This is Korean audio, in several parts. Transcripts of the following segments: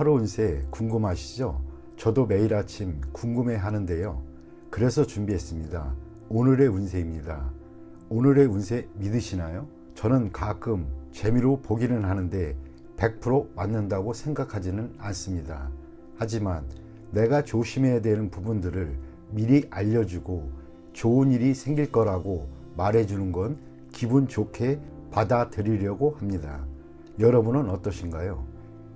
하루 운세 궁금하시죠? 저도 매일 아침 궁금해 하는데요. 그래서 준비했습니다. 오늘의 운세입니다. 오늘의 운세 믿으시나요? 저는 가끔 재미로 보기는 하는데 100% 맞는다고 생각하지는 않습니다. 하지만 내가 조심해야 되는 부분들을 미리 알려주고 좋은 일이 생길 거라고 말해주는 건 기분 좋게 받아들이려고 합니다. 여러분은 어떠신가요?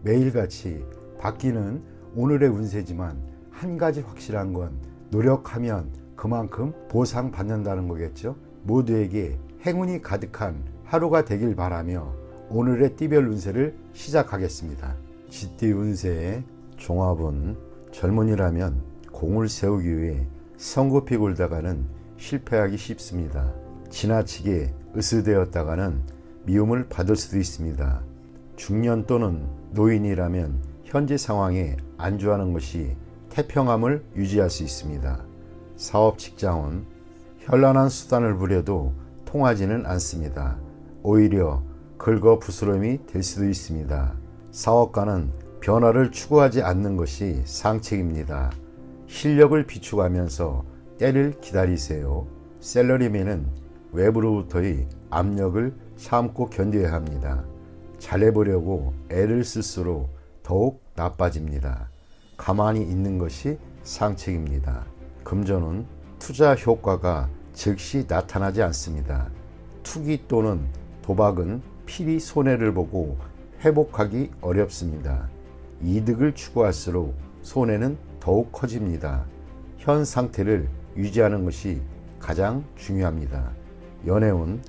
매일같이 바뀌는 오늘의 운세지만 한 가지 확실한 건 노력하면 그만큼 보상받는다는 거겠죠. 모두에게 행운이 가득한 하루가 되길 바라며 오늘의 띠별 운세를 시작하겠습니다. 쥐띠 운세의 종합은 젊은이라면 공을 세우기 위해 성급히 굴다가는 실패하기 쉽습니다. 지나치게 으스대었다가는 미움을 받을 수도 있습니다. 중년 또는 노인이라면 현재 상황에 안주하는 것이 태평함을 유지할 수 있습니다. 사업 직장은 현란한 수단을 부려도 통하지는 않습니다. 오히려 긁어부스럼이 될 수도 있습니다. 사업가는 변화를 추구하지 않는 것이 상책입니다. 실력을 비추가면서 때를 기다리세요. 셀러리맨은 외부로부터의 압력을 참고 견뎌야 합니다. 잘해보려고 애를 쓸수록 더욱 나빠집니다. 가만히 있는 것이 상책입니다. 금전은 투자 효과가 즉시 나타나지 않습니다. 투기 또는 도박은 필히 손해를 보고 회복하기 어렵습니다. 이득을 추구할수록 손해는 더욱 커집니다. 현 상태를 유지하는 것이 가장 중요합니다. 연애운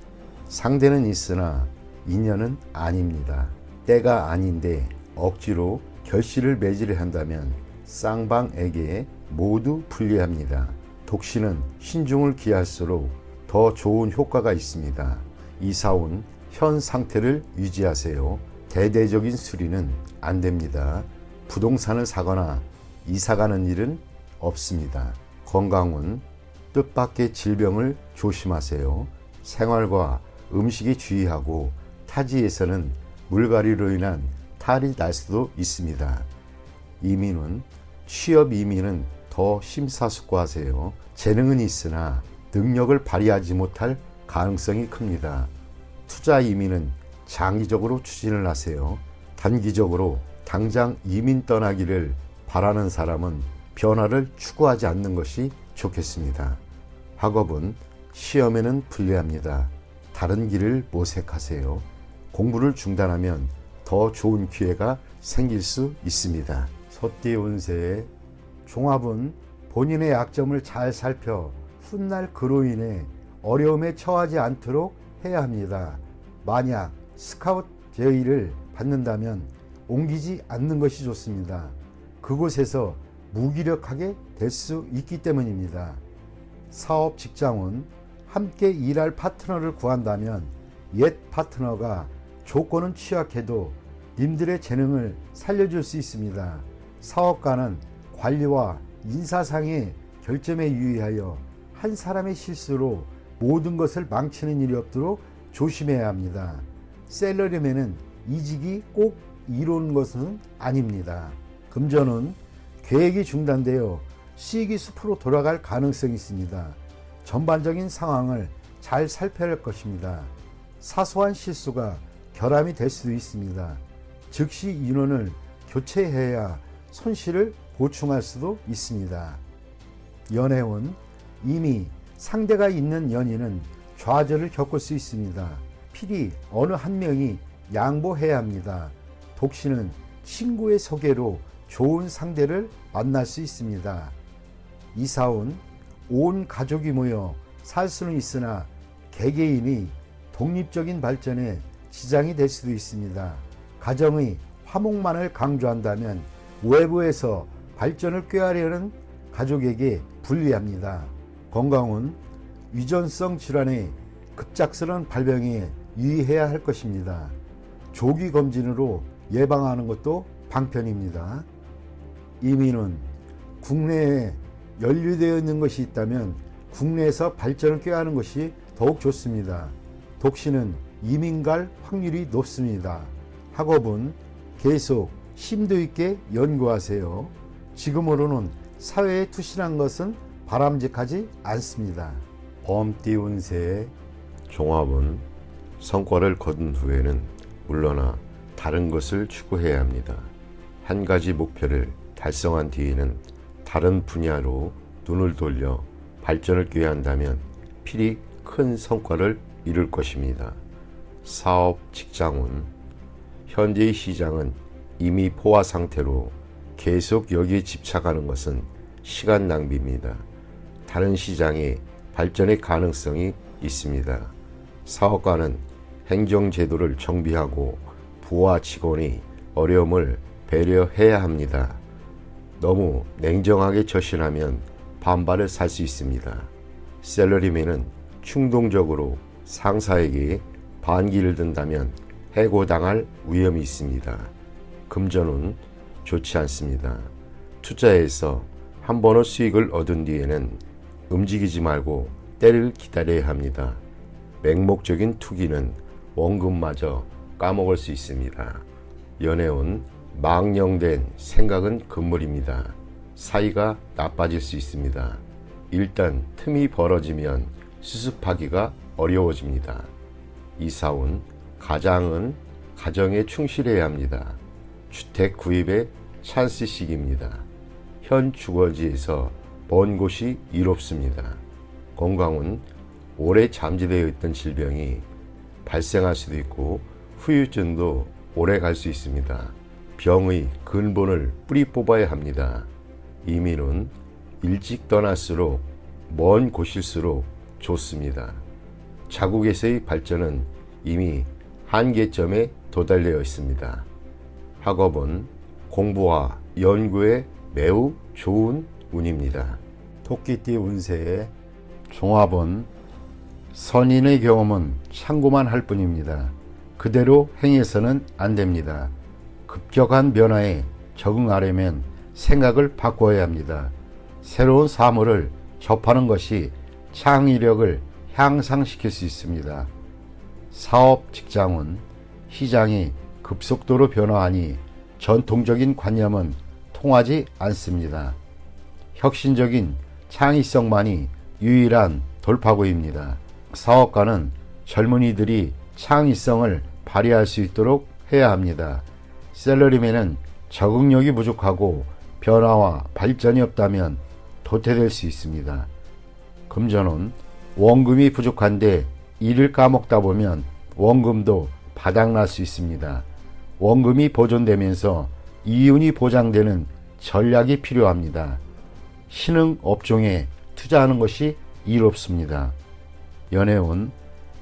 상대는 있으나 인연은 아닙니다. 때가 아닌데 억지로 결실을 맺으려 한다면 쌍방에게 모두 불리합니다. 독신은 신중을 기할수록 더 좋은 효과가 있습니다. 이사운 현 상태를 유지하세요. 대대적인 수리는 안 됩니다. 부동산을 사거나 이사가는 일은 없습니다. 건강은 뜻밖의 질병을 조심하세요. 생활과 음식에 주의하고 타지에서는 물갈이로 인한 탈이 날 수도 있습니다. 이민은 취업 이민은 더 심사숙고하세요. 재능은 있으나 능력을 발휘하지 못할 가능성이 큽니다. 투자 이민은 장기적으로 추진을 하세요. 단기적으로 당장 이민 떠나기를 바라는 사람은 변화를 추구하지 않는 것이 좋겠습니다. 학업은 시험에는 불리합니다. 다른 길을 모색하세요. 공부를 중단하면 더 좋은 기회가 생길 수 있습니다. 소띠 운세의 종합은 본인의 약점을 잘 살펴 훗날 그로 인해 어려움에 처하지 않도록 해야 합니다. 만약 스카웃 제의를 받는다면 옮기지 않는 것이 좋습니다. 그곳에서 무기력하게 될 수 있기 때문입니다. 사업 직장은 함께 일할 파트너를 구한다면 옛 파트너가 조건은 취약해도 님들의 재능을 살려줄 수 있습니다. 사업가는 관리와 인사상의 결점에 유의하여 한 사람의 실수로 모든 것을 망치는 일이 없도록 조심해야 합니다. 셀러리맨은 이직이 꼭 이루는 것은 아닙니다. 금전은 계획이 중단되어 수익이 숲으로 돌아갈 가능성이 있습니다. 전반적인 상황을 잘 살펴야 할 것입니다. 사소한 실수가 결함이 될 수도 있습니다. 즉시 인원을 교체해야 손실을 보충할 수도 있습니다. 연애운 이미 상대가 있는 연인은 좌절을 겪을 수 있습니다. 필히 어느 한 명이 양보해야 합니다. 독신은 친구의 소개로 좋은 상대를 만날 수 있습니다. 이사운 온 가족이 모여 살 수는 있으나 개개인이 독립적인 발전에 지장이 될 수도 있습니다. 가정의 화목만을 강조한다면 외부에서 발전을 꾀하려는 가족에게 불리합니다. 건강은 유전성 질환의 급작스러운 발병에 유의해야 할 것입니다. 조기 검진으로 예방하는 것도 방편입니다. 이민은 국내에 연루되어 있는 것이 있다면 국내에서 발전을 꾀하는 것이 더욱 좋습니다. 독신은 이민 갈 확률이 높습니다. 학업은 계속 심도 있게 연구하세요. 지금으로는 사회에 투신한 것은 바람직하지 않습니다. 범띠 운세의 종합은 성과를 거둔 후에는 물러나 다른 것을 추구해야 합니다. 한 가지 목표를 달성한 뒤에는 다른 분야로 눈을 돌려 발전을 꾀한다면 필히 큰 성과를 이룰 것입니다. 사업, 직장운. 현재의 시장은 이미 포화 상태로 계속 여기에 집착하는 것은 시간 낭비입니다. 다른 시장에 발전의 가능성이 있습니다. 사업가는 행정제도를 정비하고 부하 직원의 어려움을 배려해야 합니다. 너무 냉정하게 처신하면 반발을 살 수 있습니다. 샐러리맨은 충동적으로 상사에게 반기를 든다면 해고당할 위험이 있습니다. 금전은 좋지 않습니다. 투자해서 한 번의 수익을 얻은 뒤에는 움직이지 말고 때를 기다려야 합니다. 맹목적인 투기는 원금마저 까먹을 수 있습니다. 연애운 망령된 생각은 금물입니다. 사이가 나빠질 수 있습니다. 일단 틈이 벌어지면 수습하기가 어려워집니다. 이사운 가장은 가정에 충실해야 합니다. 주택 구입의 찬스 시기입니다. 현 주거지에서 먼 곳이 이롭습니다. 건강은 오래 잠재되어 있던 질병이 발생할 수도 있고 후유증도 오래 갈 수 있습니다. 병의 근본을 뿌리 뽑아야 합니다. 이민은 일찍 떠날수록 먼 곳일수록 좋습니다. 자국에서의 발전은 이미 한계점에 도달되어 있습니다. 학업은 공부와 연구에 매우 좋은 운입니다. 토끼띠 운세의 종합은 선인의 경험은 참고만 할 뿐입니다. 그대로 행해서는 안 됩니다. 급격한 변화에 적응하려면 생각을 바꿔야 합니다. 새로운 사물을 접하는 것이 창의력을 향상시킬 수 있습니다. 사업, 직장은 시장이 급속도로 변화하니 전통적인 관념은 통하지 않습니다. 혁신적인 창의성만이 유일한 돌파구입니다. 사업가는 젊은이들이 창의성을 발휘할 수 있도록 해야 합니다. 샐러리맨은 적응력이 부족하고 변화와 발전이 없다면 도태될 수 있습니다. 금전은 원금이 부족한데 일을 까먹다 보면 원금도 바닥날 수 있습니다. 원금이 보존되면서 이윤이 보장되는 전략이 필요합니다. 신흥 업종에 투자하는 것이 이롭습니다. 연애운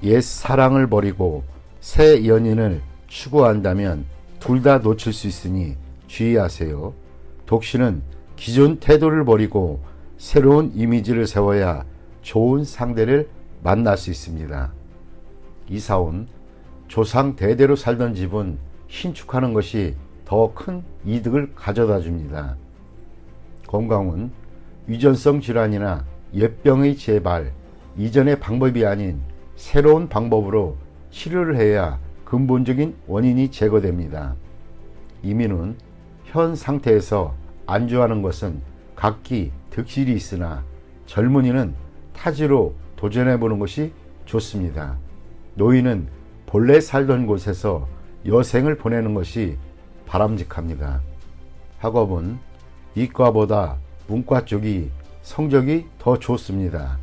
옛 사랑을 버리고 새 연인을 추구한다면 둘 다 놓칠 수 있으니 주의하세요. 독신은 기존 태도를 버리고 새로운 이미지를 세워야 좋은 상대를 만날 수 있습니다. 이사운 조상 대대로 살던 집은 신축하는 것이 더 큰 이득을 가져다 줍니다. 건강은 유전성 질환이나 옛병의 재발, 이전의 방법이 아닌 새로운 방법으로 치료를 해야 근본적인 원인이 제거됩니다. 이민은 현 상태에서 안주하는 것은 각기 득실이 있으나 젊은이는 타지로 도전해보는 것이 좋습니다. 노인은 본래 살던 곳에서 여생을 보내는 것이 바람직합니다. 학업은 이과보다 문과 쪽이 성적이 더 좋습니다.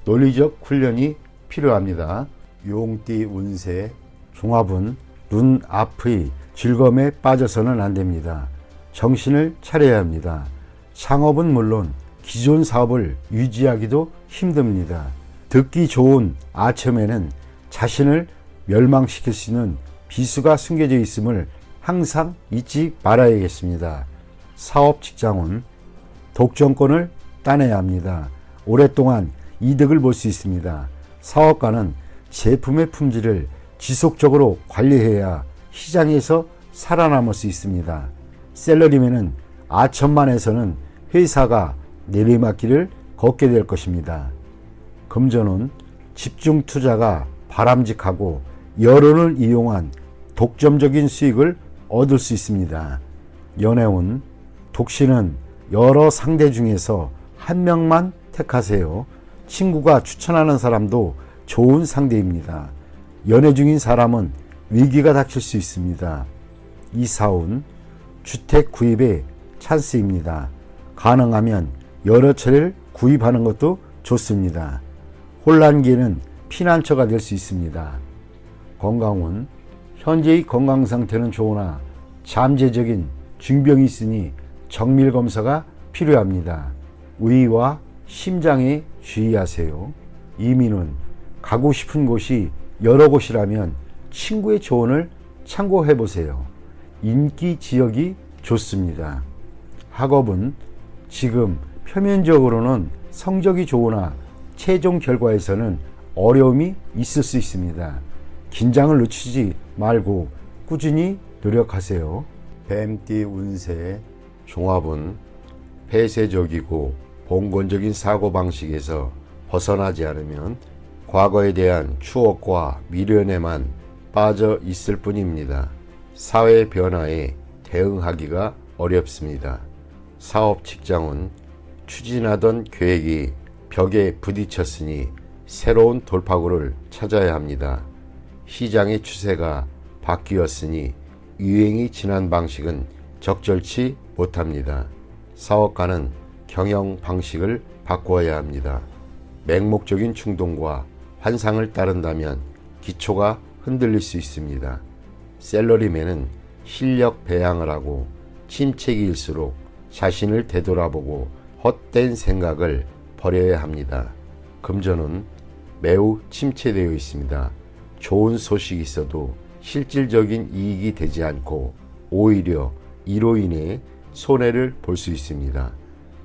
논리적 훈련이 필요합니다. 용띠 운세 종합은 눈 앞의 즐거움에 빠져서는 안 됩니다. 정신을 차려야 합니다. 창업은 물론 기존 사업을 유지하기도 힘듭니다. 듣기 좋은 아첨에는 자신을 멸망시킬 수 있는 비수가 숨겨져 있음을 항상 잊지 말아야겠습니다. 사업 직장은 독점권을 따내야 합니다. 오랫동안 이득을 볼 수 있습니다. 사업가는 제품의 품질을 지속적으로 관리해야 시장에서 살아남을 수 있습니다. 샐러리맨은 아첨만 해서는 회사가 내리막길을 걷게 될 것입니다. 금전은 집중 투자가 바람직하고 여론을 이용한 독점적인 수익을 얻을 수 있습니다. 연애운, 독신은 여러 상대 중에서 한 명만 택하세요. 친구가 추천하는 사람도 좋은 상대입니다. 연애 중인 사람은 위기가 닥칠 수 있습니다. 이사운, 주택 구입의 찬스입니다. 가능하면 여러 채를 구입하는 것도 좋습니다. 혼란기에는 피난처가 될 수 있습니다. 건강운, 현재의 건강 상태는 좋으나 잠재적인 중병이 있으니 정밀 검사가 필요합니다. 위와 심장에 주의하세요. 이민은, 가고 싶은 곳이 여러 곳이라면 친구의 조언을 참고해 보세요. 인기 지역이 좋습니다. 학업은 지금 표면적으로는 성적이 좋으나 최종 결과에서는 어려움이 있을 수 있습니다. 긴장을 늦추지 말고 꾸준히 노력하세요. 뱀띠 운세. 종합은 폐쇄적이고 봉건적인 사고방식에서 벗어나지 않으면 과거에 대한 추억과 미련에만 빠져 있을 뿐입니다. 사회 변화에 대응하기가 어렵습니다. 사업 직장은 추진하던 계획이 벽에 부딪혔으니 새로운 돌파구를 찾아야 합니다. 시장의 추세가 바뀌었으니 유행이 지난 방식은 적절치 못합니다. 사업가는 경영 방식을 바꾸어야 합니다. 맹목적인 충동과 환상을 따른다면 기초가 흔들릴 수 있습니다. 셀러리맨은 실력 배양을 하고 침체기일수록 자신을 되돌아보고 헛된 생각을 버려야 합니다. 금전은 매우 침체되어 있습니다. 좋은 소식이 있어도 실질적인 이익이 되지 않고 오히려 이로 인해 손해를 볼 수 있습니다.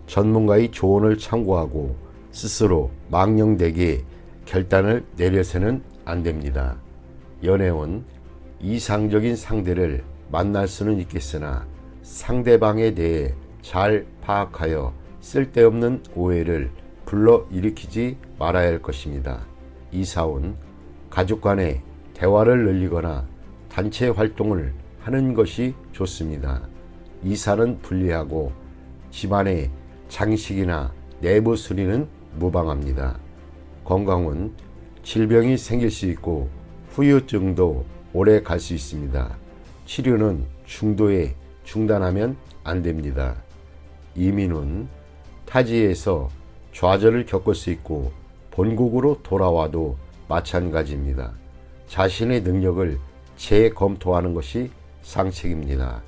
전문가의 조언을 참고하고 스스로 망령되게 결단을 내려서는 안 됩니다. 연애운, 이상적인 상대를 만날 수는 있겠으나 상대방에 대해 잘 파악하여 쓸데없는 오해를 불러일으키지 말아야 할 것입니다. 이사운, 가족 간의 대화를 늘리거나 단체 활동을 하는 것이 좋습니다. 이사는 불리하고 집안의 장식이나 내부 수리는 무방합니다. 건강은 질병이 생길 수 있고 후유증도 오래 갈 수 있습니다. 치료는 중도에 중단하면 안 됩니다. 이민은 타지에서 좌절을 겪을 수 있고 본국으로 돌아와도 마찬가지입니다. 자신의 능력을 재검토하는 것이 상책입니다.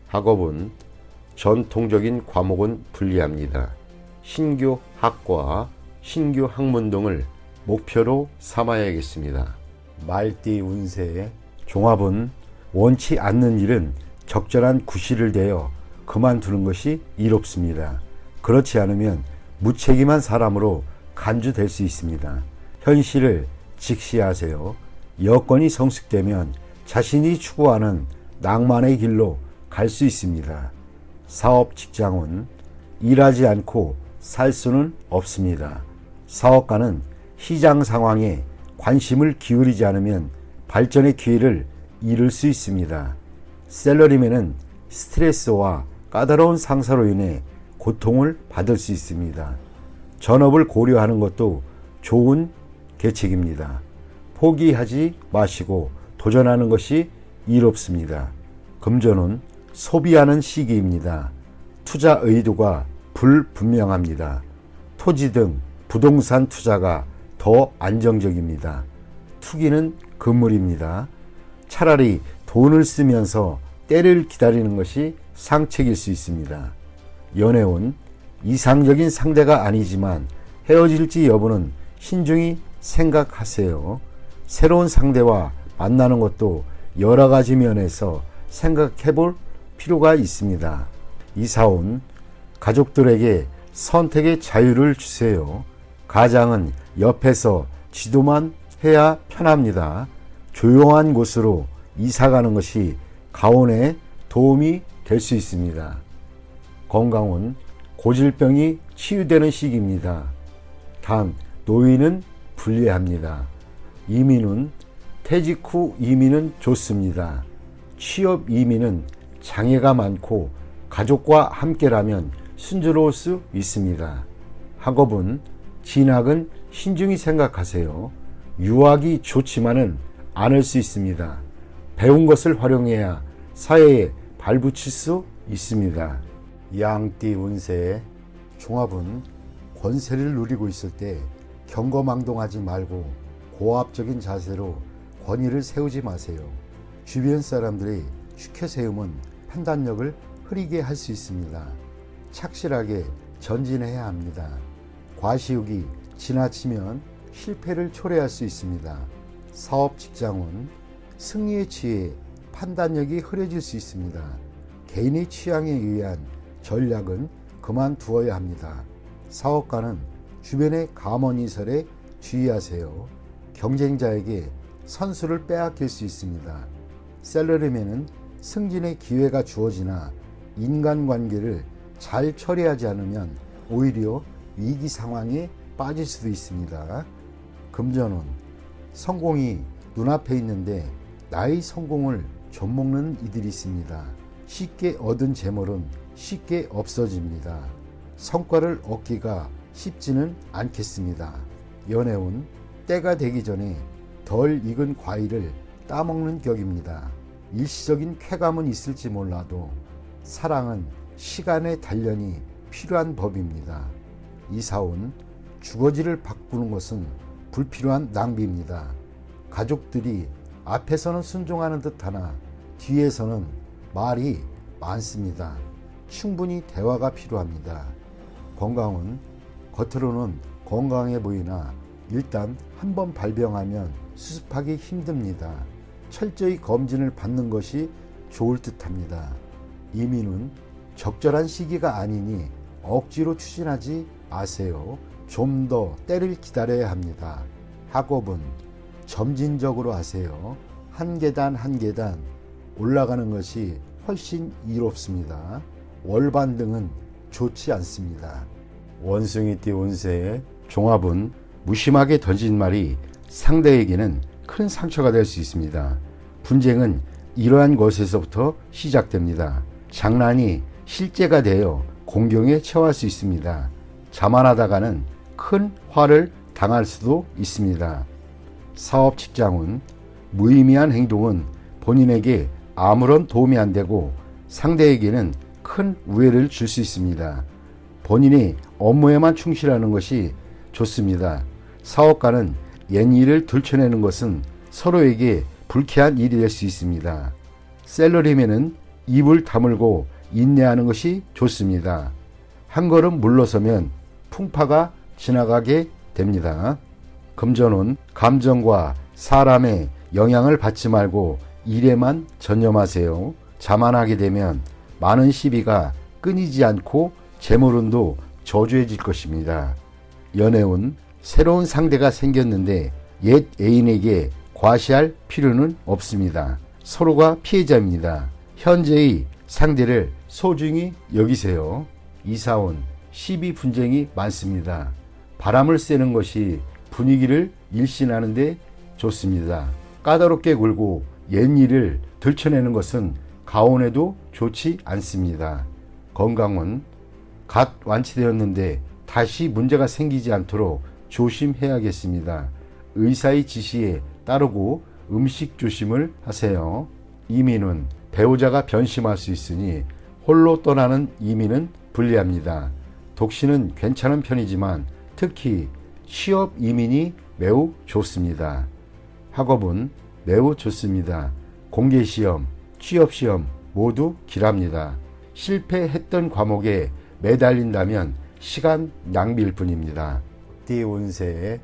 학업은 전통적인 과목은 불리합니다. 신규 학과, 신규 학문 등을 목표로 삼아야겠습니다. 말띠 운세. 종합은 원치 않는 일은 적절한 구실을 대어 그만두는 것이 이롭습니다. 그렇지 않으면 무책임한 사람으로 간주될 수 있습니다. 현실을 직시하세요. 여건이 성숙되면 자신이 추구하는 낭만의 길로 갈 수 있습니다. 사업 직장은 일하지 않고 살 수는 없습니다. 사업가는 시장 상황에 관심을 기울이지 않으면 발전의 기회를 잃을 수 있습니다. 셀러리맨은 스트레스와 까다로운 상사로 인해 고통을 받을 수 있습니다. 전업을 고려하는 것도 좋은 계책입니다. 포기하지 마시고 도전하는 것이 이롭습니다. 금전은 소비하는 시기입니다. 투자 의도가 불분명합니다. 토지 등 부동산 투자가 더 안정적입니다. 투기는 금물입니다. 차라리 돈을 쓰면서 때를 기다리는 것이 상책일 수 있습니다. 연애운, 이상적인 상대가 아니지만 헤어질지 여부는 신중히 생각하세요. 새로운 상대와 만나는 것도 여러 가지 면에서 생각해 볼 필요가 있습니다. 이사온, 가족들에게 선택의 자유를 주세요. 가장은 옆에서 지도만 해야 편합니다. 조용한 곳으로 이사가는 것이 가온에 도움이 될 수 있습니다. 건강은 고질병이 치유되는 시기입니다. 단 노인은 불리합니다. 이민은 퇴직 후 이민은 좋습니다. 취업 이민은 장애가 많고 가족과 함께라면 순조로울 수 있습니다. 학업은 진학은 신중히 생각하세요. 유학이 좋지만은 않을 수 있습니다. 배운 것을 활용해야 사회에 발붙일 수 있습니다. 양띠 운세 종합은 권세를 누리고 있을 때 경거망동하지 말고 고압적인 자세로 권위를 세우지 마세요. 주변 사람들의 추켜세움은 판단력을 흐리게 할 수 있습니다. 착실하게 전진해야 합니다. 과시욕이 지나치면 실패를 초래할 수 있습니다. 사업 직장은 승리에 취해 판단력이 흐려질 수 있습니다. 개인의 취향에 의한 전략은 그만두어야 합니다. 사업가는 주변의 감언이설에 주의하세요. 경쟁자에게 선수를 빼앗길 수 있습니다. 셀러리맨은 승진의 기회가 주어지나 인간관계를 잘 처리하지 않으면 오히려 위기 상황에 빠질 수도 있습니다. 금전운 성공이 눈앞에 있는데 나의 성공을 좀먹는 이들이 있습니다. 쉽게 얻은 재물은 쉽게 없어집니다. 성과를 얻기가 쉽지는 않겠습니다. 연애운 때가 되기 전에 덜 익은 과일을 따먹는 격입니다. 일시적인 쾌감은 있을지 몰라도 사랑은 시간의 단련이 필요한 법입니다. 이사온 주거지를 바꾸는 것은 불필요한 낭비입니다. 가족들이 앞에서는 순종하는 듯하나 뒤에서는 말이 많습니다. 충분히 대화가 필요합니다. 건강은 겉으로는 건강해 보이나 일단 한번 발병하면 수습하기 힘듭니다. 철저히 검진을 받는 것이 좋을 듯합니다. 이민은 적절한 시기가 아니니 억지로 추진하지 마세요. 좀 더 때를 기다려야 합니다. 학업은 점진적으로 하세요. 한 계단 한 계단 올라가는 것이 훨씬 이롭습니다. 월반등은 좋지 않습니다. 원숭이띠 운세의 종합은 무심하게 던진 말이 상대에게는 큰 상처가 될 수 있습니다. 분쟁은 이러한 것에서부터 시작됩니다. 장난이 실제가 되어 공경에 처할 수 있습니다. 자만하다가는 큰 화를 당할 수도 있습니다. 사업 직장은 무의미한 행동은 본인에게 아무런 도움이 안 되고 상대에게는 큰 우애를 줄 수 있습니다. 본인이 업무에만 충실하는 것이 좋습니다. 사업가는 옛일을 들춰내는 것은 서로에게 불쾌한 일이 될 수 있습니다. 셀러리맨은 입을 다물고 인내하는 것이 좋습니다. 한 걸음 물러서면 풍파가 지나가게 됩니다. 금전운 감정과 사람의 영향을 받지 말고 일에만 전념하세요. 자만하게 되면 많은 시비가 끊이지 않고 재물운도 저조해질 것입니다. 연애운 새로운 상대가 생겼는데 옛 애인에게 과시할 필요는 없습니다. 서로가 피해자입니다. 현재의 상대를 소중히 여기세요. 이사온 시비 분쟁이 많습니다. 바람을 쐬는 것이 분위기를 일신하는 데 좋습니다. 까다롭게 굴고 옛일을 들춰내는 것은 가온에도 좋지 않습니다. 건강은 갓 완치되었는데 다시 문제가 생기지 않도록 조심해야겠습니다. 의사의 지시에 따르고 음식 조심을 하세요. 이민은 배우자가 변심할 수 있으니 홀로 떠나는 이민은 불리합니다. 독신은 괜찮은 편이지만 특히 취업 이민이 매우 좋습니다. 학업은 매우 좋습니다. 공개시험, 취업시험 모두 길합니다. 실패했던 과목에 매달린다면 시간 낭비일 뿐입니다. 띠 운세의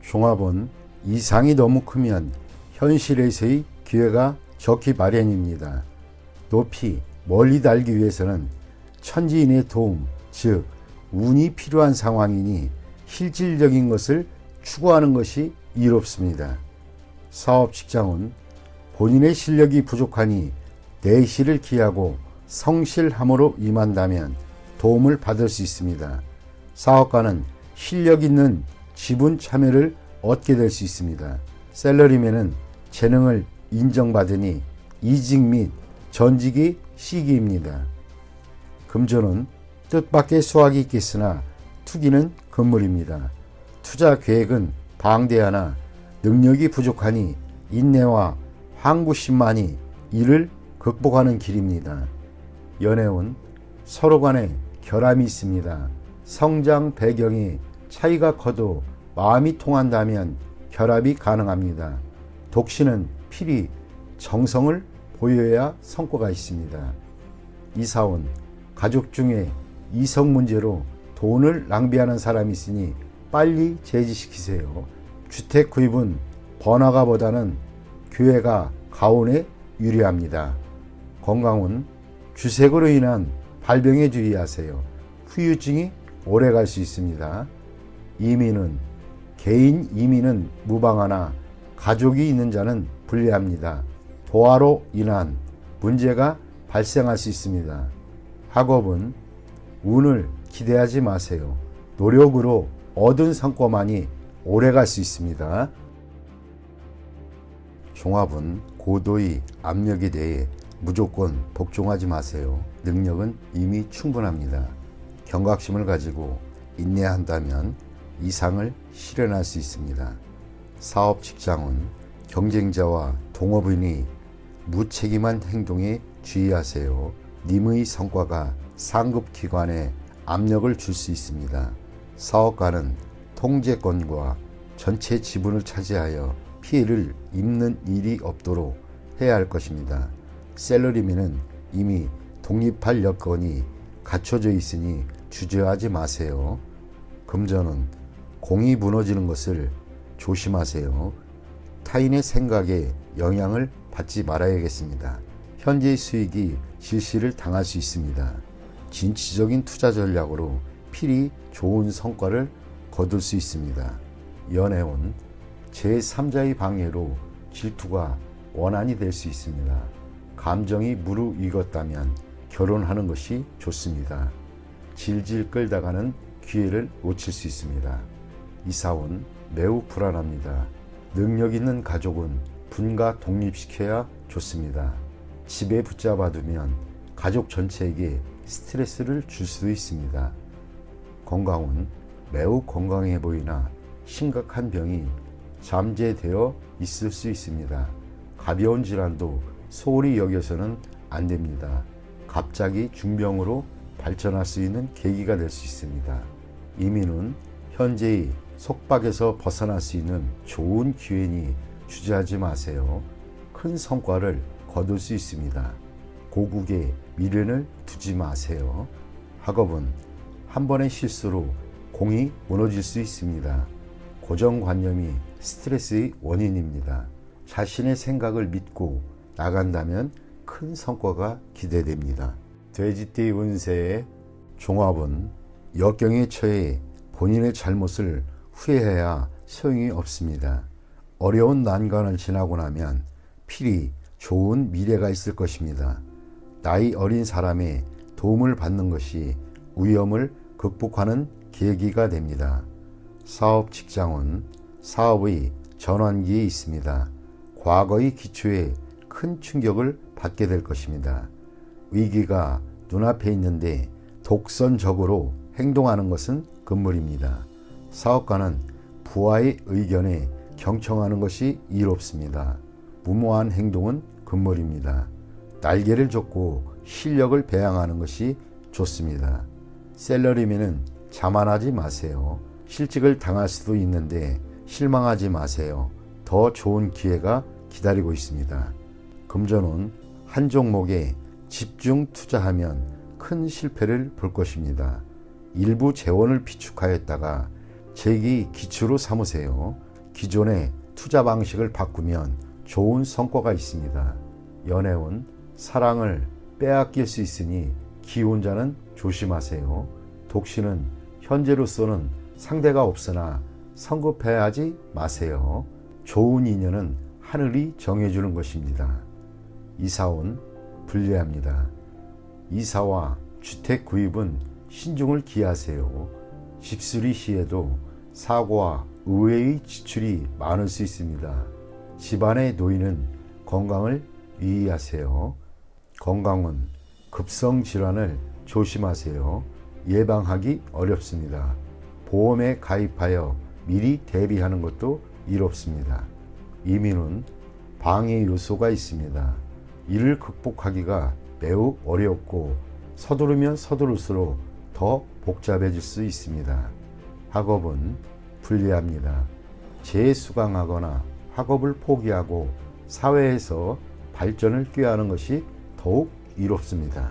종합은 이상이 너무 크면 현실에서의 기회가 적기 마련입니다. 높이 멀리 달기 위해서는 천지인의 도움, 즉 운이 필요한 상황이니 실질적인 것을 추구하는 것이 이롭습니다. 사업 직장은 본인의 실력이 부족하니 내실을 기하고 성실함으로 임한다면 도움을 받을 수 있습니다. 사업가는 실력 있는 지분 참여를 얻게 될 수 있습니다. 셀러리맨은 재능을 인정받으니 이직 및 전지기 시기입니다. 금전은 뜻밖의 수확이 있겠으나 투기는 금물입니다. 투자 계획은 방대하나 능력이 부족하니 인내와 항구심만이 이를 극복하는 길입니다. 연애운 서로 간에 결함이 있습니다. 성장 배경이 차이가 커도 마음이 통한다면 결합이 가능합니다. 독신은 필히 정성을 보여야 성과가 있습니다. 이사원 가족 중에 이성 문제로 돈을 낭비하는 사람이 있으니 빨리 제지시키세요. 주택 구입은 번화가보다는 교회가 가온에 유리합니다. 건강은 주색으로 인한 발병에 주의하세요. 후유증이 오래 갈 수 있습니다. 이민은 개인 이민은 무방하나 가족이 있는 자는 불리합니다. 도화로 인한 문제가 발생할 수 있습니다. 학업은 운을 기대하지 마세요. 노력으로 얻은 성과만이 오래 갈 수 있습니다. 종합은 고도의 압력에 대해 무조건 복종하지 마세요. 능력은 이미 충분합니다. 경각심을 가지고 인내한다면 이상을 실현할 수 있습니다. 사업 직장은 경쟁자와 동업인이 무책임한 행동에 주의하세요. 님의 성과가 상급 기관에 압력을 줄 수 있습니다. 사업가는 통제권과 전체 지분을 차지하여 피해를 입는 일이 없도록 해야 할 것입니다. 셀러리맨은 이미 독립할 여건이 갖춰져 있으니 주저하지 마세요. 금전은 공이 무너지는 것을 조심하세요. 타인의 생각에 영향을 받지 말아야겠습니다. 현재의 수익이 질시를 당할 수 있습니다. 진취적인 투자 전략으로 필히 좋은 성과를 거둘 수 있습니다. 연애운 제3자의 방해로 질투가 원한이 될 수 있습니다. 감정이 무르익었다면 결혼하는 것이 좋습니다. 질질 끌다가는 기회를 놓칠 수 있습니다. 이사운 매우 불안합니다. 능력 있는 가족은 분가 독립시켜야 좋습니다. 집에 붙잡아두면 가족 전체에게 스트레스를 줄 수도 있습니다. 건강은 매우 건강해 보이나 심각한 병이 잠재되어 있을 수 있습니다. 가벼운 질환도 소홀히 여겨서는 안 됩니다. 갑자기 중병으로 발전할 수 있는 계기가 될 수 있습니다. 이민은 현재의 속박에서 벗어날 수 있는 좋은 기회니 주저하지 마세요. 큰 성과를 거둘 수 있습니다. 고국에 미련을 두지 마세요. 학업은 한 번의 실수로 공이 무너질 수 있습니다. 고정관념이 스트레스의 원인입니다. 자신의 생각을 믿고 나간다면 큰 성과가 기대됩니다. 돼지띠 운세의 종합은 역경에 처해 본인의 잘못을 후회해야 소용이 없습니다. 어려운 난관을 지나고 나면 필히 좋은 미래가 있을 것입니다. 나이 어린 사람의 도움을 받는 것이 위험을 극복하는 계기가 됩니다. 사업 직장은 사업의 전환기에 있습니다. 과거의 기초에 큰 충격을 받게 될 것입니다. 위기가 눈앞에 있는데 독선적으로 행동하는 것은 금물입니다. 사업가는 부하의 의견에 경청하는 것이 이롭습니다. 무모한 행동은 금물입니다. 날개를 젓고 실력을 배양하는 것이 좋습니다. 셀러리맨은 자만하지 마세요. 실직을 당할 수도 있는데 실망하지 마세요. 더 좋은 기회가 기다리고 있습니다. 금전은 한 종목에 집중 투자하면 큰 실패를 볼 것입니다. 일부 재원을 비축하였다가 재기 기초로 삼으세요. 기존의 투자 방식을 바꾸면 좋은 성과가 있습니다. 연애운 사랑을 빼앗길 수 있으니 기혼자는 조심하세요. 독신은 현재로서는 상대가 없으나 성급해하지 마세요. 좋은 인연은 하늘이 정해주는 것입니다. 이사운 불리합니다. 이사와 주택 구입은 신중을 기하세요. 집수리 시에도 사고와 의외의 지출이 많을 수 있습니다. 집안의 노인은 건강을 유의하세요. 건강운 급성 질환을 조심하세요. 예방하기 어렵습니다. 보험에 가입하여 미리 대비하는 것도 이롭습니다. 이민운 방해 요소가 있습니다. 이를 극복하기가 매우 어렵고 서두르면 서두를수록 더 복잡해질 수 있습니다. 학업은 불리합니다. 재수강하거나 학업을 포기하고 사회에서 발전을 꾀하는 것이 더욱 이롭습니다.